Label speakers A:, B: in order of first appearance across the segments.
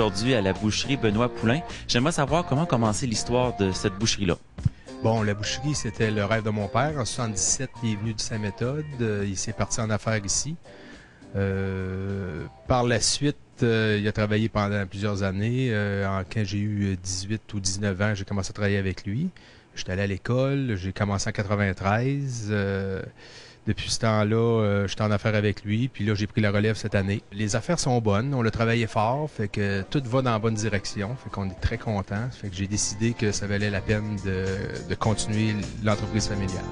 A: aujourd'hui à la boucherie Benoît Poulain. J'aimerais savoir comment commencer l'histoire de cette boucherie-là.
B: Bon, la boucherie, c'était le rêve de mon père. En 77, il est venu de sa méthode. Il s'est parti en affaires ici. Par la suite, il a travaillé pendant plusieurs années. Quand j'ai eu 18 ou 19 ans, j'ai commencé à travailler avec lui. J'étais allé à l'école. J'ai commencé en 93. Depuis ce temps-là, j'étais en affaires avec lui, puis là, j'ai pris la relève cette année. Les affaires sont bonnes, on a travaillé fort, fait que tout va dans la bonne direction, fait qu'on est très contents. Fait que j'ai décidé que ça valait la peine de continuer l'entreprise familiale.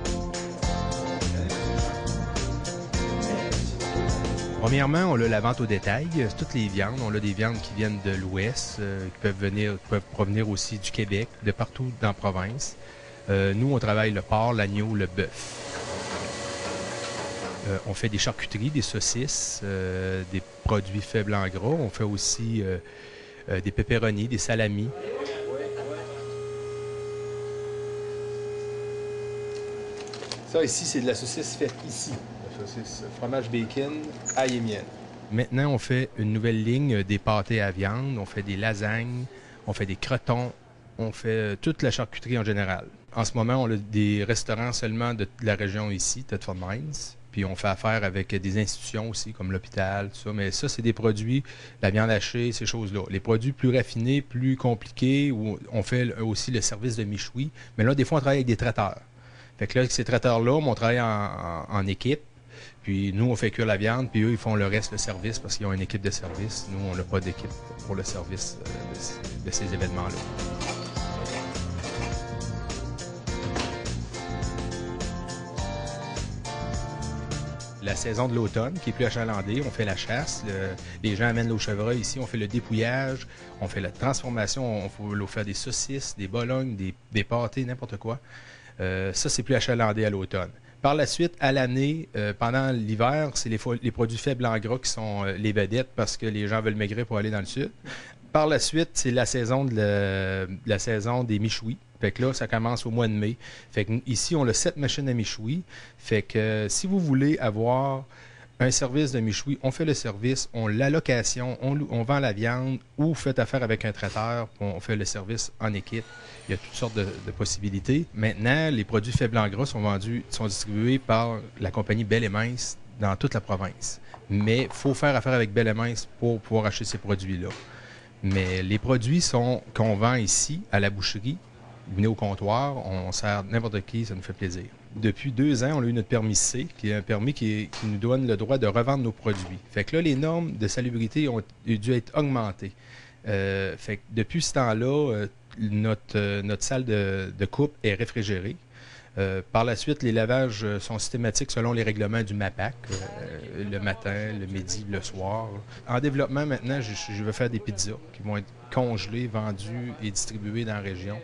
B: Premièrement, on a la vente au détail, toutes les viandes. On a des viandes qui viennent de l'Ouest, qui peuvent provenir aussi du Québec, de partout dans la province. Nous, on travaille le porc, l'agneau, le bœuf. On fait des charcuteries, des saucisses, des produits faibles en gras. On fait aussi des pepperonis, des salamis. Ça ici, c'est de la saucisse faite ici. La saucisse fromage bacon, ail et miel. Maintenant, on fait une nouvelle ligne des pâtés à viande. On fait des lasagnes, on fait des crotons, on fait toute la charcuterie en général. En ce moment, on a des restaurants seulement de la région ici, Thetford Mines. Puis on fait affaire avec des institutions aussi, comme l'hôpital, tout ça. Mais ça, c'est des produits, la viande hachée, ces choses-là. Les produits plus raffinés, plus compliqués, où on fait aussi le service de michoui. Mais là, des fois, on travaille avec des traiteurs. Fait que là, avec ces traiteurs-là, on travaille en équipe. Puis nous, on fait cuire la viande, puis eux, ils font le reste, le service, parce qu'ils ont une équipe de service. Nous, on n'a pas d'équipe pour le service de ces événements-là. La saison de l'automne, qui est plus achalandée, on fait la chasse. Les gens amènent nos chevreuils ici, on fait le dépouillage, on fait la transformation, on peut leur faire des saucisses, des bolognes, des pâtés, n'importe quoi. Ça, c'est plus achalandé à l'automne. Par la suite, à l'année, pendant l'hiver, c'est les produits faibles en gras qui sont les vedettes parce que les gens veulent maigrir pour aller dans le sud. Par la suite, c'est la saison la saison des michouis. Fait que là, ça commence au mois de mai. Fait que ici, on a 7 machines à michoui. Fait que si vous voulez avoir un service de michoui, on fait le service, on l'allocation, on vend la viande ou faites affaire avec un traiteur, on fait le service en équipe. Il y a toutes sortes de possibilités. Maintenant, les produits faibles en gras sont distribués par la compagnie Belle et Mince dans toute la province. Mais il faut faire affaire avec Belle et Mince pour pouvoir acheter ces produits-là. Mais les produits qu'on vend ici, à la boucherie, venez au comptoir, on sert n'importe qui, ça nous fait plaisir. Depuis 2 ans, on a eu notre permis C, qui est un permis qui nous donne le droit de revendre nos produits. Fait que là, les normes de salubrité ont dû être augmentées. Fait que depuis ce temps-là, notre salle de coupe est réfrigérée. Par la suite, les lavages sont systématiques selon les règlements du MAPAC, le matin, le midi, le soir. En développement, maintenant, je veux faire des pizzas qui vont être congelées, vendues et distribuées dans la région.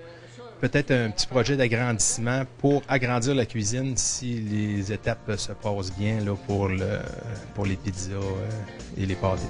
B: Peut-être un petit projet d'agrandissement pour agrandir la cuisine si les étapes se passent bien là, pour les pizzas et les pâtés.